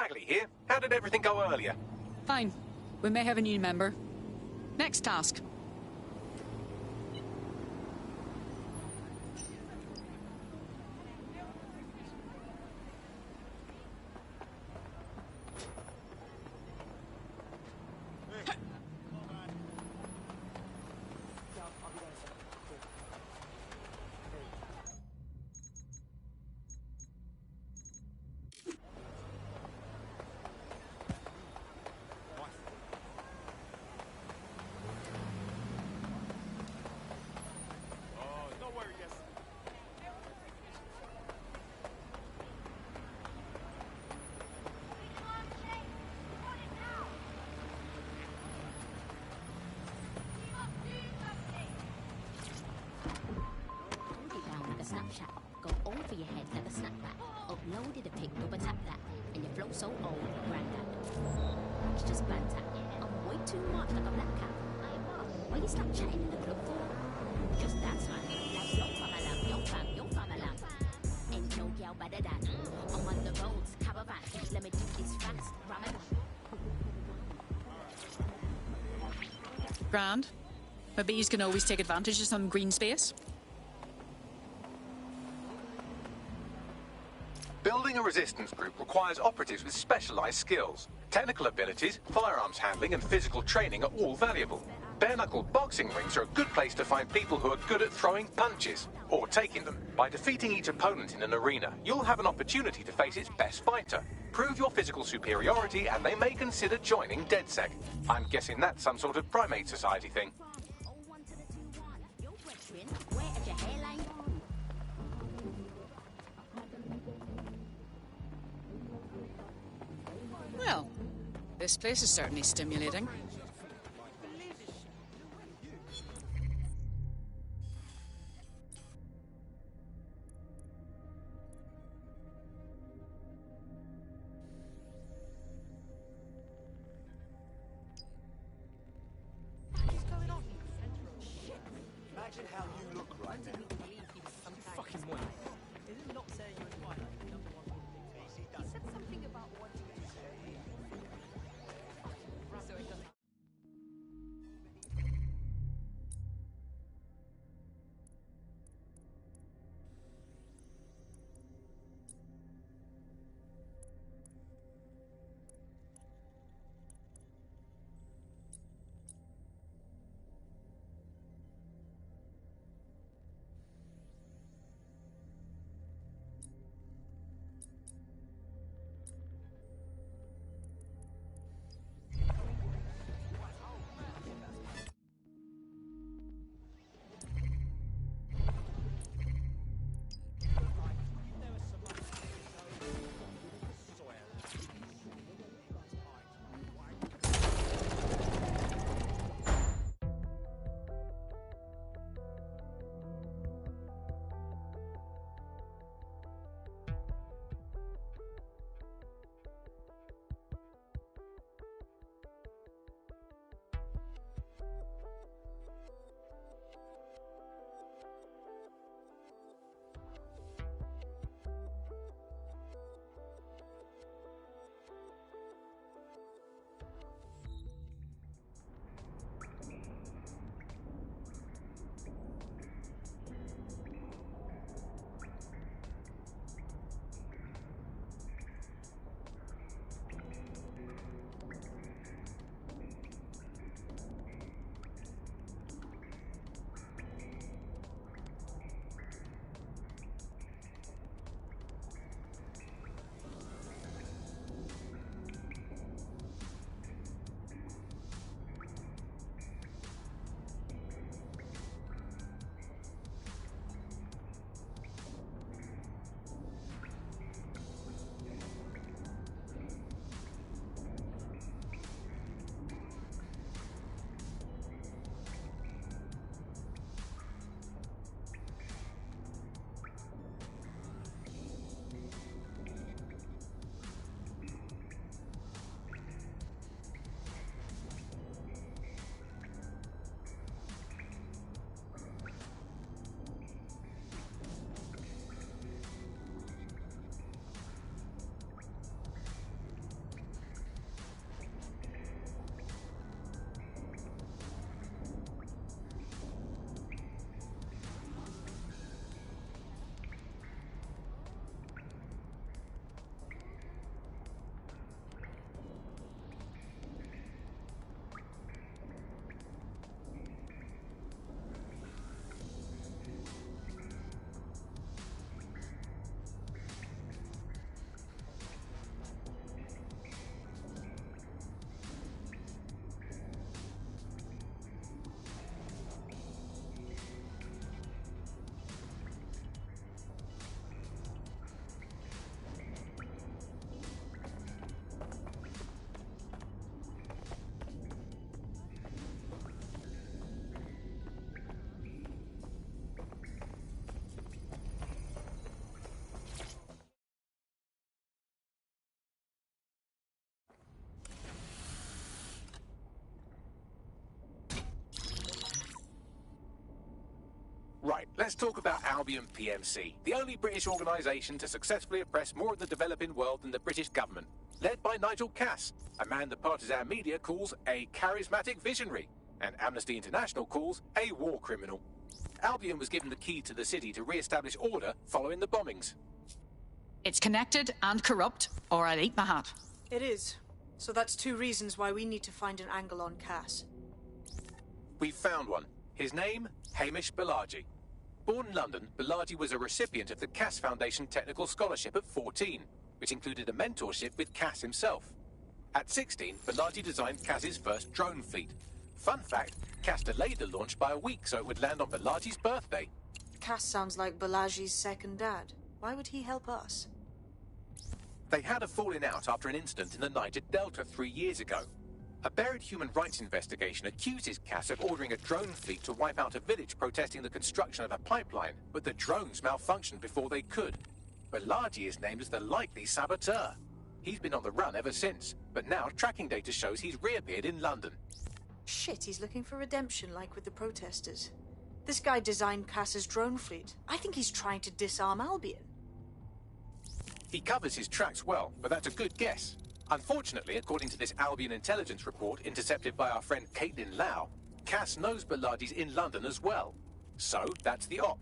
Bagley here. How did everything go earlier? Fine. We may have a new member. Next task. Snapchat, go over your head like a snapback. Uploaded a pic, double tap that, and your flow so old, granddad. It's just banter. I'm way too much like a black cat. Why you Snapchatting in the club for? Just dance, man. Like yo from a lamb, yo fam, yo from a lamb. Ain't no girl better than. I'm on the roads, caravan. Let me do this fast, Ramadan. Grand. My bees can always take advantage of some green space. Building a resistance group requires operatives with specialised skills. Technical abilities, firearms handling and physical training are all valuable. Bare-knuckle boxing rings are a good place to find people who are good at throwing punches, or taking them. By defeating each opponent in an arena, you'll have an opportunity to face its best fighter. Prove your physical superiority and they may consider joining DedSec. I'm guessing that's some sort of primate society thing. Well, this place is certainly stimulating. Imagine how you look right now. Fucking one. Did it not say you were like number one? He said something about wanting to say. So it doesn't. Let's talk about Albion PMC, the only British organisation to successfully oppress more of the developing world than the British government, led by Nigel Cass, a man the partisan media calls a charismatic visionary, and Amnesty International calls a war criminal. Albion was given the key to the city to re-establish order following the bombings. It's connected and corrupt, or I'll eat my hat. It is. So that's two reasons why we need to find an angle on Cass. We've found one. His name, Hamish Balaji. Born in London, Balaji was a recipient of the Cass Foundation Technical Scholarship at 14, which included a mentorship with Cass himself. At 16, Balaji designed Cass's first drone fleet. Fun fact, Cass delayed the launch by a week so it would land on Balaji's birthday. Cass sounds like Balaji's second dad. Why would he help us? They had a falling out after an incident in the Niger Delta 3 years ago. A buried human rights investigation accuses Cass of ordering a drone fleet to wipe out a village protesting the construction of a pipeline, but the drones malfunctioned before they could. Balaji is named as the likely saboteur. He's been on the run ever since, but now tracking data shows he's reappeared in London. Shit, he's looking for redemption like with the protesters. This guy designed Cass's drone fleet. I think he's trying to disarm Albion. He covers his tracks well, but that's a good guess. Unfortunately, according to this Albion intelligence report intercepted by our friend Caitlin Lau, Cass knows Balaji's in London as well. So, that's the op.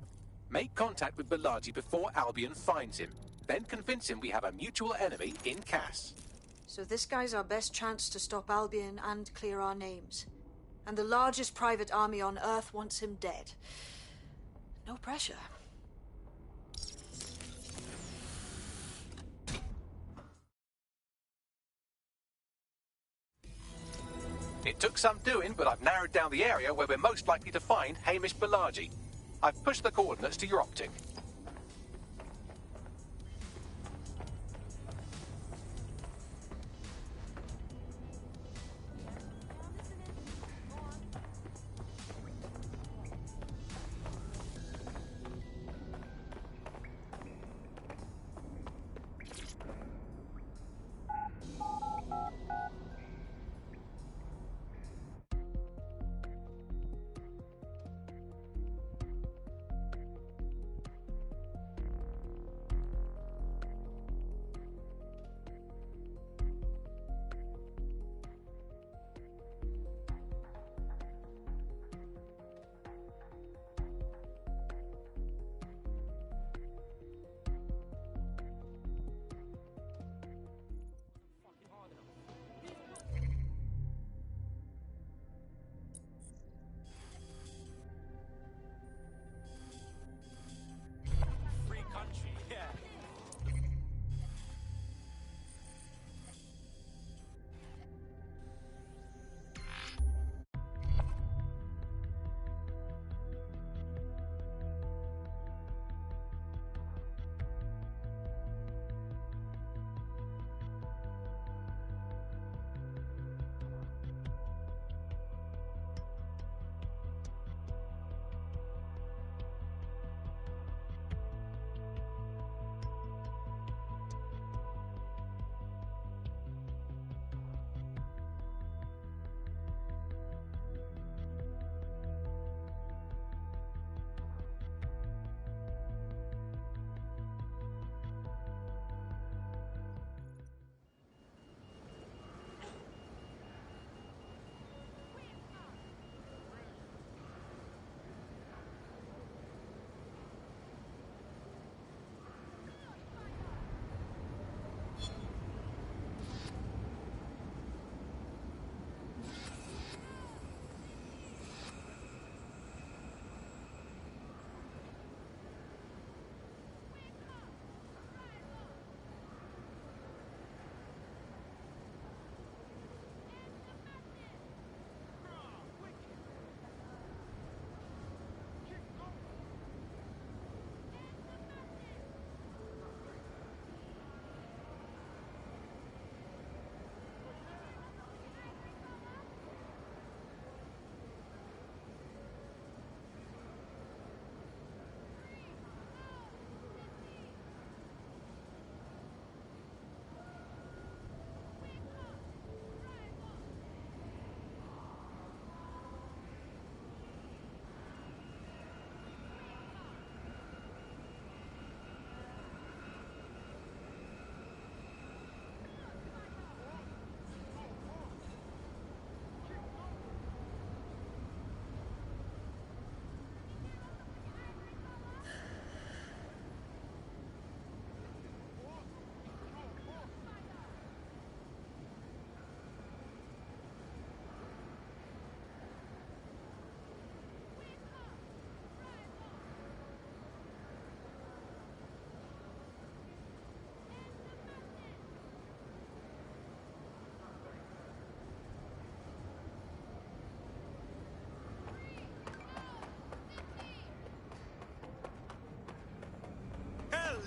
Make contact with Balaji before Albion finds him. Then convince him we have a mutual enemy in Cass. So this guy's our best chance to stop Albion and clear our names. And the largest private army on Earth wants him dead. No pressure. It took some doing, but I've narrowed down the area where we're most likely to find Hamish Balaji. I've pushed the coordinates to your optic.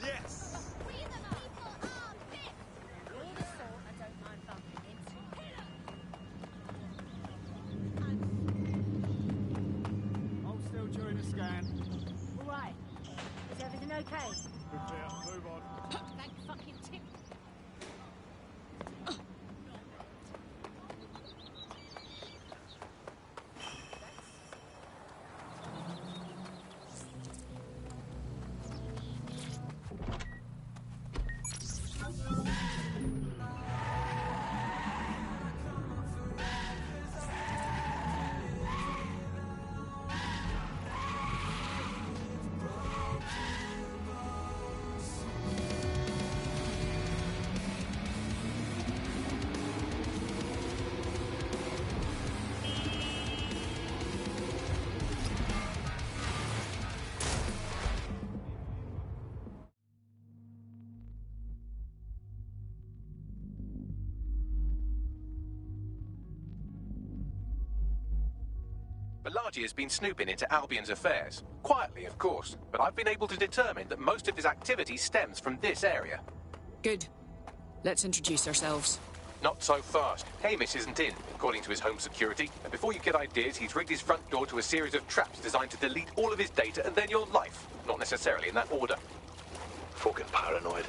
Yes! Hold still during the scan. All right. Is everything okay? Good deal. Move on. Thank fucking Tim. Balaji has been snooping into Albion's affairs. Quietly, of course, but I've been able to determine that most of his activity stems from this area. Good. Let's introduce ourselves. Not so fast. Hamish isn't in, according to his home security. And before you get ideas, he's rigged his front door to a series of traps designed to delete all of his data and then your life. Not necessarily in that order. Fucking paranoid.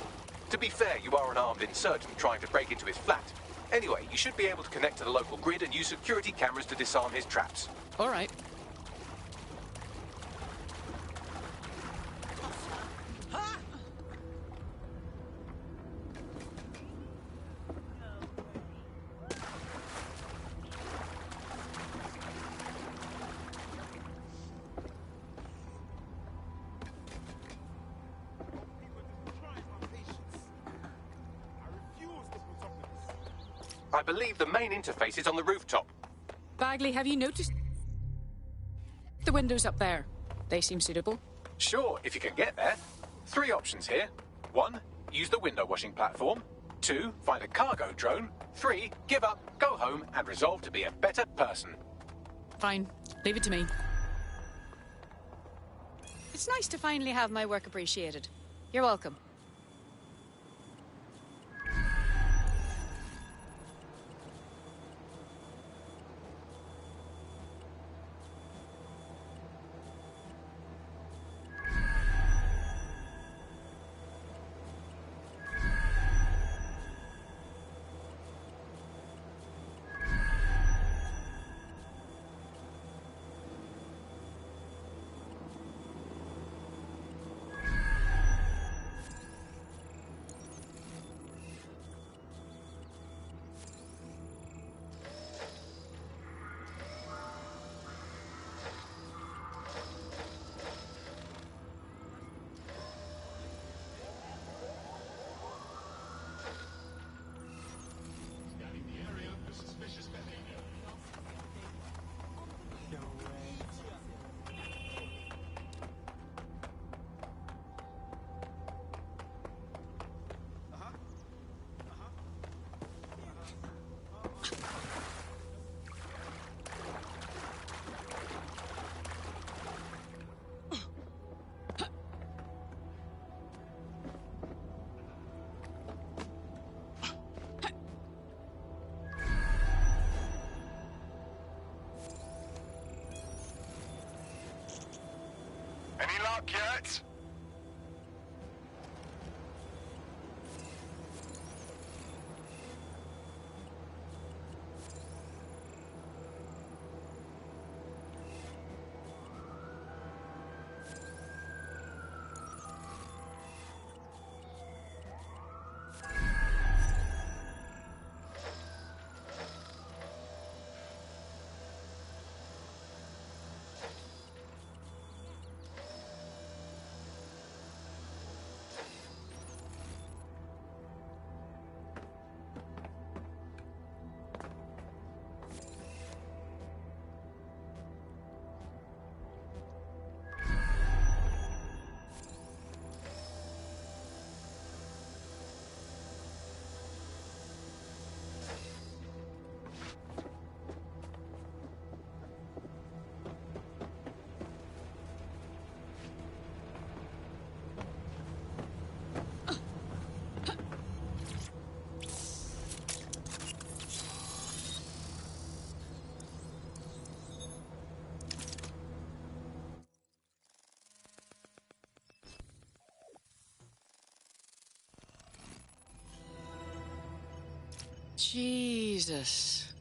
To be fair, you are an armed insurgent trying to break into his flat. Anyway, you should be able to connect to the local grid and use security cameras to disarm his traps. All right. I believe the main interface is on the rooftop. Bagley, have you noticed the windows up there? They seem suitable. Sure, if you can get there. 3 options here. 1, use the window washing platform. 2, find a cargo drone. 3, give up, go home, and resolve to be a better person. Fine. Leave it to me. It's nice to finally have my work appreciated. You're welcome. Any luck yet? Jesus.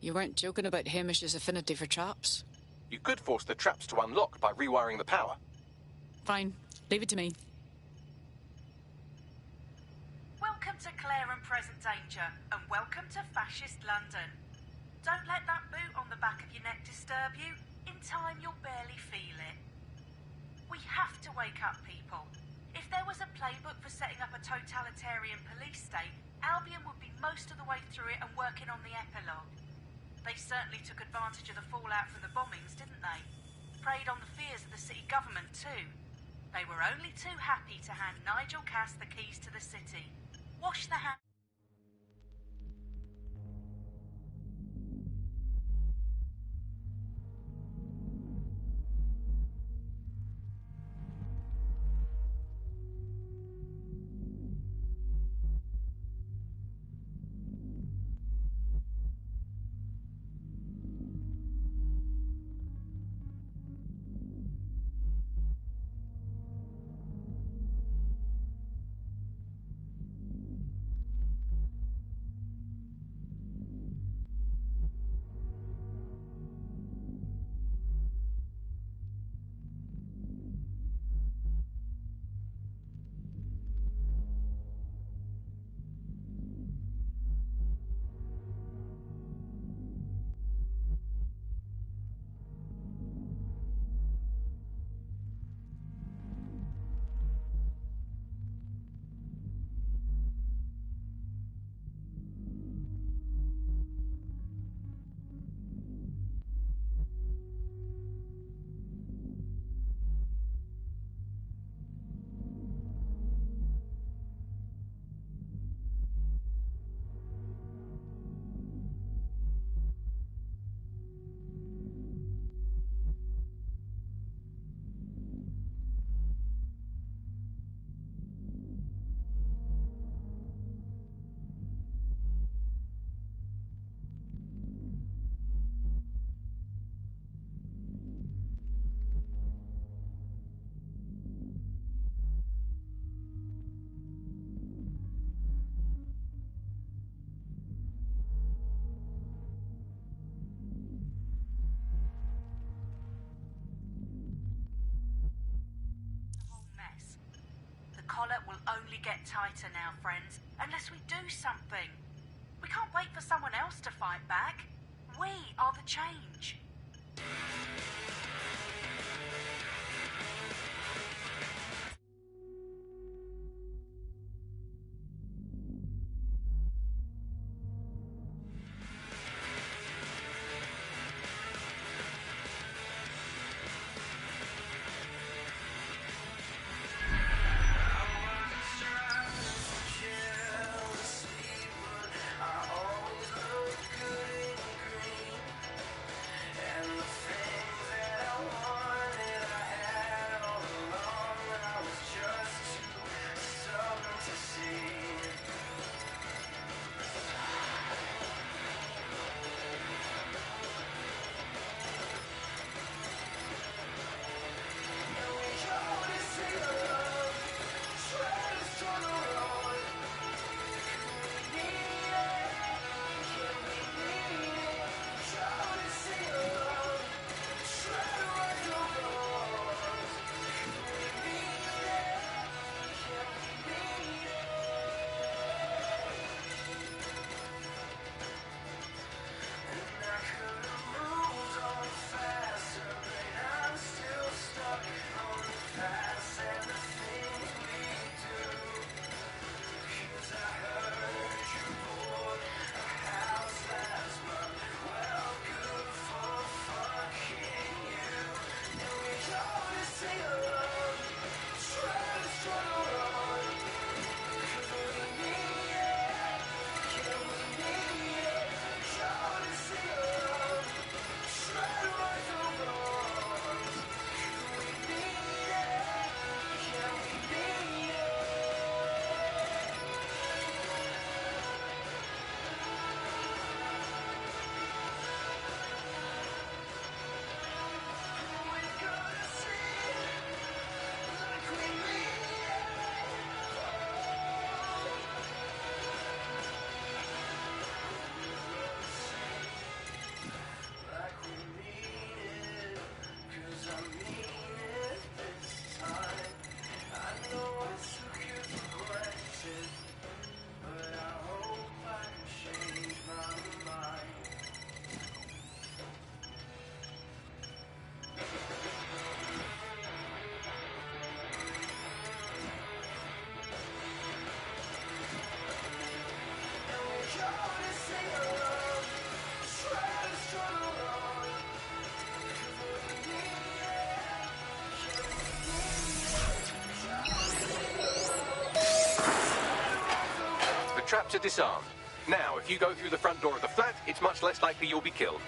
You weren't joking about Hamish's affinity for traps? You could force the traps to unlock by rewiring the power. Fine. Leave it to me. Welcome to Claire and Present Danger, and welcome to Fascist London. Don't let that boot on the back of your neck disturb you. In time, you'll barely feel it. We have to wake up, people. If there was a playbook for setting up a totalitarian police state, Albion would be most of the way through it and working on the epilogue. They certainly took advantage of the fallout from the bombings, didn't they? Preyed on the fears of the city government, too. They were only too happy to hand Nigel Cass the keys to the city. Wash the hands. Collar will only get tighter now, friends, unless we do something. We can't wait for someone else to fight back. We are the change. And the things traps are disarmed. Now, if you go through the front door of the flat, it's much less likely you'll be killed.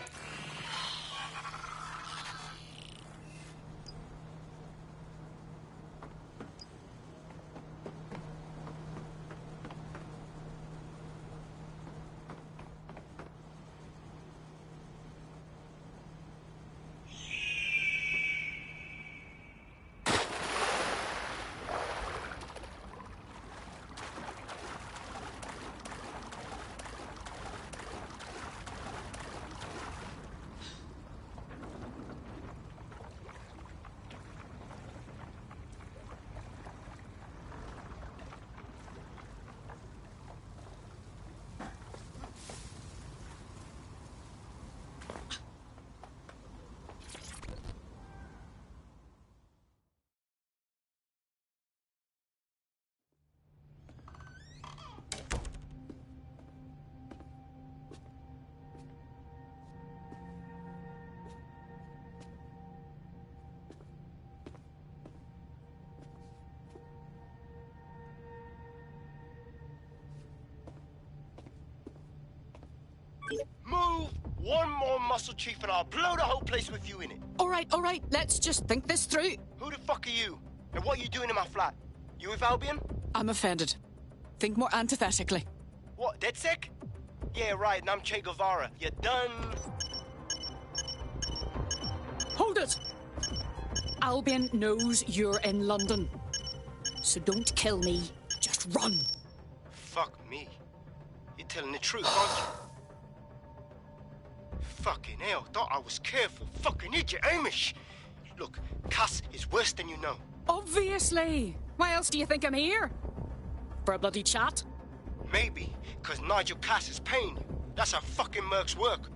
Move one more muscle, Chief, and I'll blow the whole place with you in it. All right. Let's just think this through. Who the fuck are you? And what are you doing in my flat? You with Albion? I'm offended. Think more antithetically. What, DedSec? Yeah, right, and I'm Che Guevara. You done? Hold it! Albion knows you're in London. So don't kill me. Just run. Fuck me. You're telling the truth, aren't you? Fucking hell, thought I was careful. Fucking idiot, Amish. Look, Cass is worse than you know. Obviously. Why else do you think I'm here? For a bloody chat? Maybe, because Nigel Cass is paying you. That's how fucking mercs work.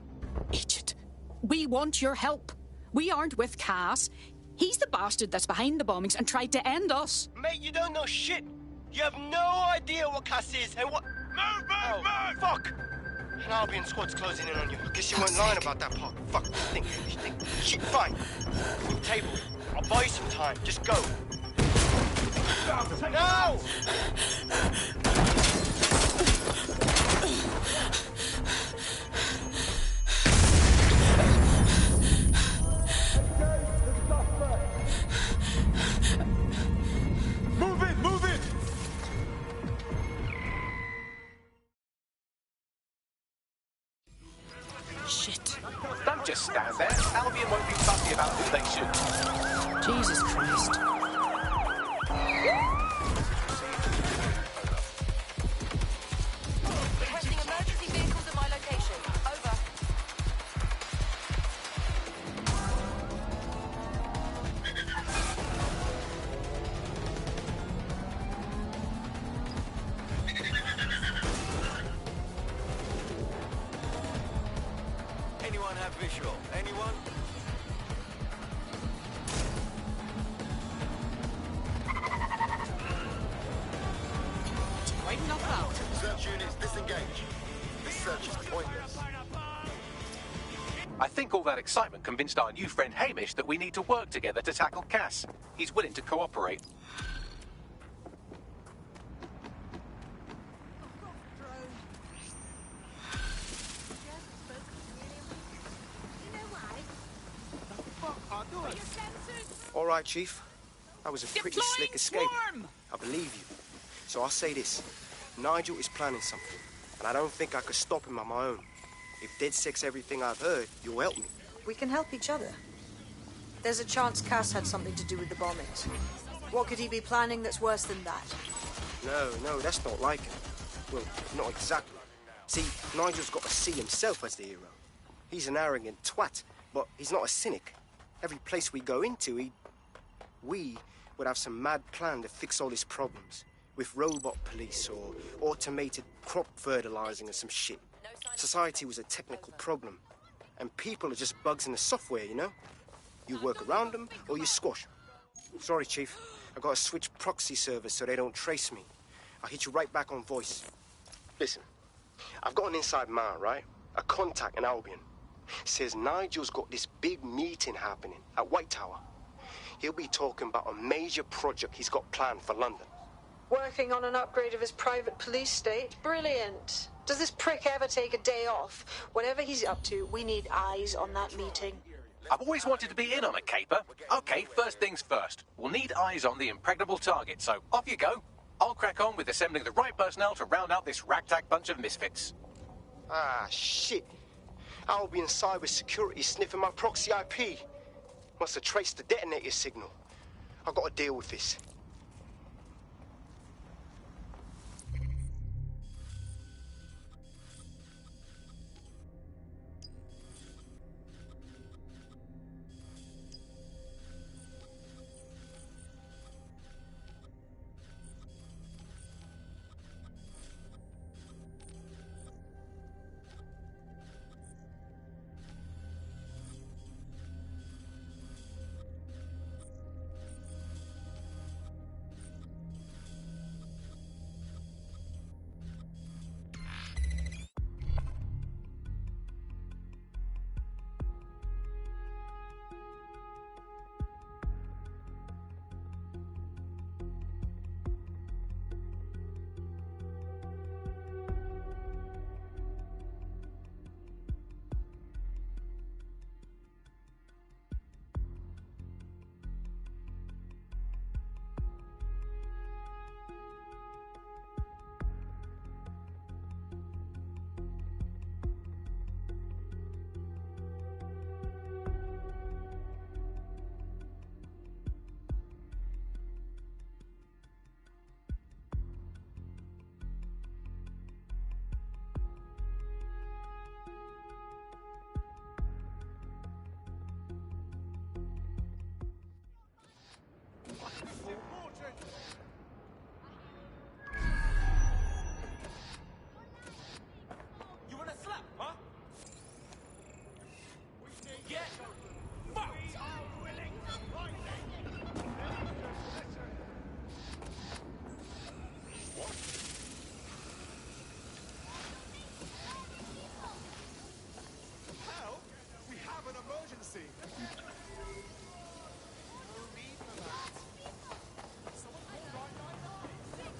Idiot. We want your help. We aren't with Cass. He's the bastard that's behind the bombings and tried to end us. Mate, you don't know shit. You have no idea what Cass is and what... Move! Fuck! An Albion squad's closing in on you. I guess you weren't lying about that part. Fuck, think. Shit, fine. Move table. I'll buy you some time. Just go. No! Move it! Shit. Don't just stand there. Albion won't be fussy about who they shoot. Jesus Christ. Requesting emergency vehicles at my location. Over. Anyone have visual? Anyone? Tighten up that. Search units disengage. This search is pointless. I think all that excitement convinced our new friend Hamish that we need to work together to tackle Cass. He's willing to cooperate. All right, Chief. That was a pretty slick escape. I believe you. So I'll say this. Nigel is planning something, and I don't think I could stop him on my own. If DedSec's everything I've heard, you'll help me. We can help each other. There's a chance Cass had something to do with the bombings. What could he be planning that's worse than that? No, that's not like him. Well, not exactly. See, Nigel's got to see himself as the hero. He's an arrogant twat, but he's not a cynic. Every place we go into, we would have some mad plan to fix all his problems. With robot police or automated crop fertilizing or some shit. Society was a technical problem. And people are just bugs in the software, you know? You work around them or you squash them. Sorry, Chief. I've got to switch proxy servers so they don't trace me. I'll hit you right back on voice. Listen, I've got an inside man, right? A contact in Albion. Says Nigel's got this big meeting happening at White Tower. He'll be talking about a major project he's got planned for London. Working on an upgrade of his private police state? Brilliant. Does this prick ever take a day off? Whatever he's up to, we need eyes on that meeting. I've always wanted to be in on a caper. Okay, first things first. We'll need eyes on the impregnable target, so off you go. I'll crack on with assembling the right personnel to round out this ragtag bunch of misfits. Ah, shit. Albion cyber security sniffing my proxy IP. Must have traced the detonator signal. I've got to deal with this. You want a slap, huh? Yeah. Fuck. Hell, we have an emergency. No need for that. Someone call 999.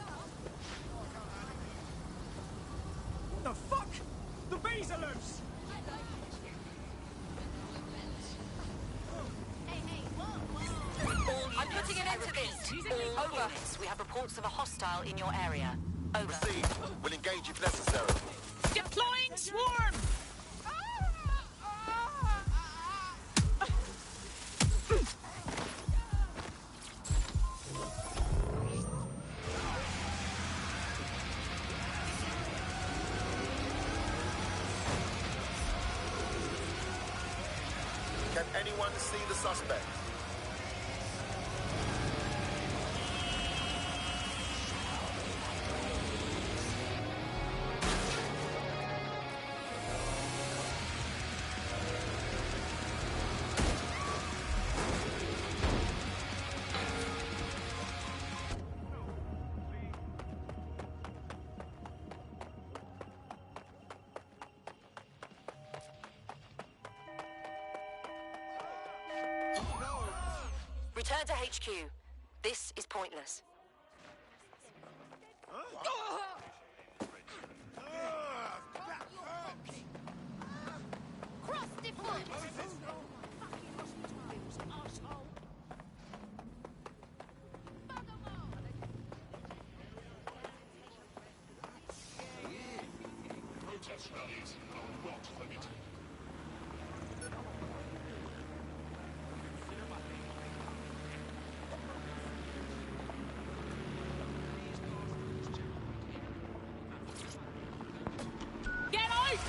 What the fuck? The bees are loose. I'm putting an end to this. All units, we have reports of a hostile in your area. Over. Proceed. We'll engage if necessary. Deploying swarm! Can anyone see the suspect? Return to HQ. This is pointless. Cross deployed! Protest rallies are not permitted. Get out!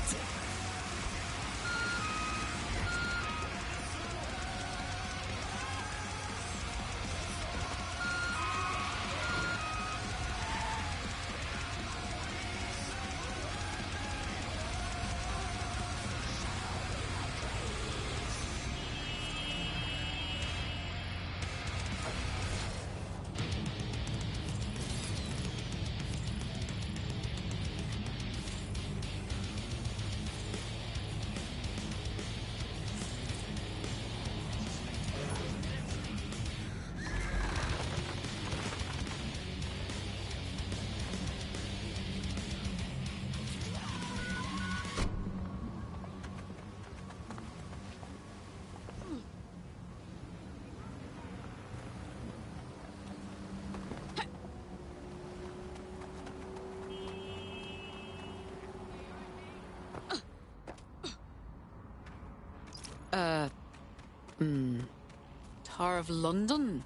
Tower of London.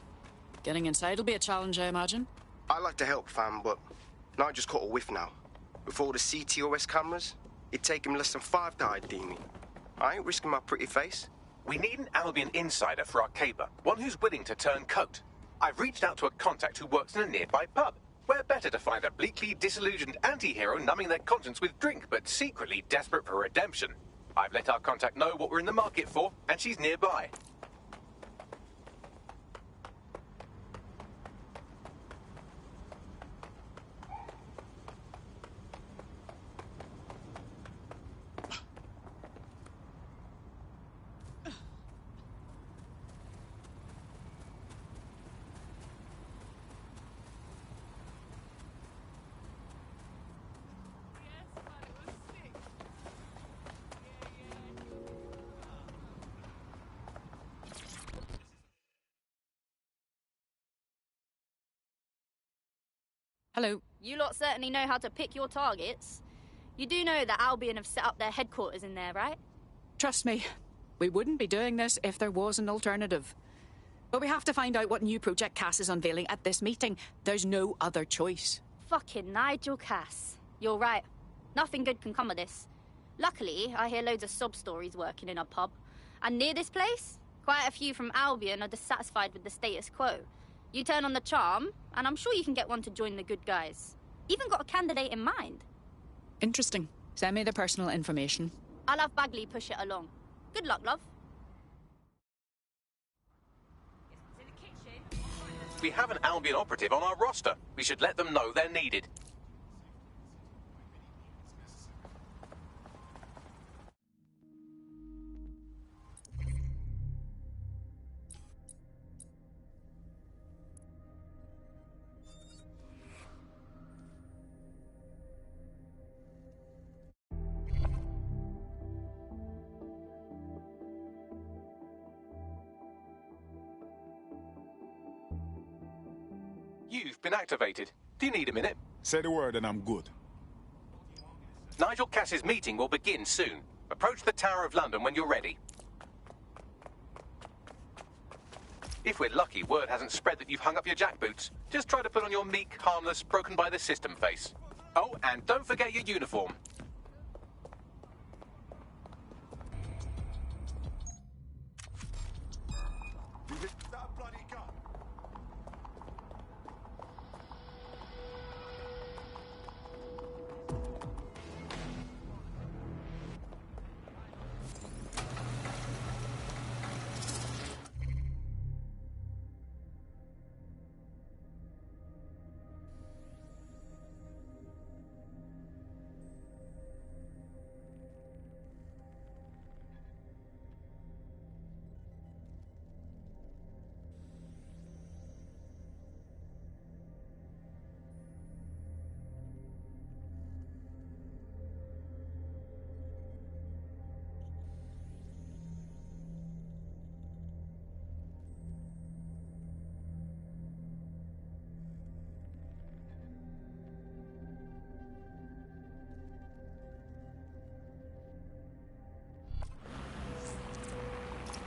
Getting inside will be a challenge, I imagine. I like to help, fam, but Nigel's caught a whiff now. With all the CTOS cameras, it'd take him less than 5 to ID me. I ain't risking my pretty face. We need an Albion insider for our caper, one who's willing to turn coat. I've reached out to a contact who works in a nearby pub. Where better to find a bleakly disillusioned anti-hero numbing their conscience with drink, but secretly desperate for redemption. I've let our contact know what we're in the market for, and she's nearby. Hello. You lot certainly know how to pick your targets. You do know that Albion have set up their headquarters in there, right? Trust me, we wouldn't be doing this if there was an alternative. But we have to find out what new project Cass is unveiling at this meeting. There's no other choice. Fucking Nigel Cass. You're right. Nothing good can come of this. Luckily, I hear loads of sob stories working in a pub. And near this place, quite a few from Albion are dissatisfied with the status quo. You turn on the charm, and I'm sure you can get one to join the good guys. Even got a candidate in mind. Interesting. Send me the personal information. I'll have Bagley push it along. Good luck, love. We have an Albion operative on our roster. We should let them know they're needed. You've been activated. Do you need a minute? Say the word and I'm good. Nigel Cass's meeting will begin soon. Approach the Tower of London when you're ready. If we're lucky, word hasn't spread that you've hung up your jackboots. Just try to put on your meek, harmless, broken-by-the-system face. Oh, and don't forget your uniform.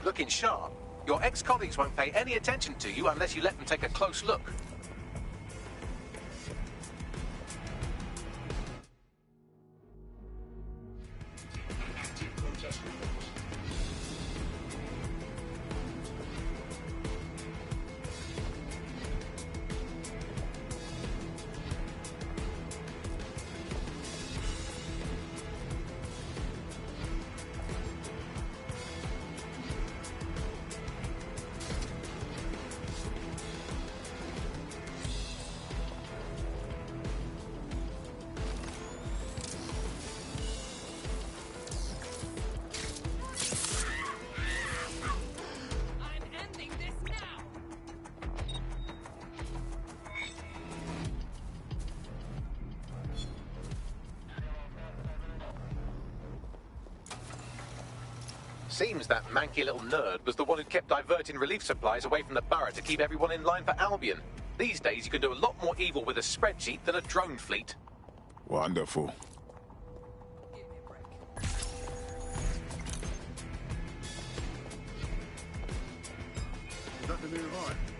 Looking sharp. Your ex-colleagues won't pay any attention to you unless you let them take a close look. Seems that manky little nerd was the one who kept diverting relief supplies away from the borough to keep everyone in line for Albion. These days you can do a lot more evil with a spreadsheet than a drone fleet. Wonderful. nearby.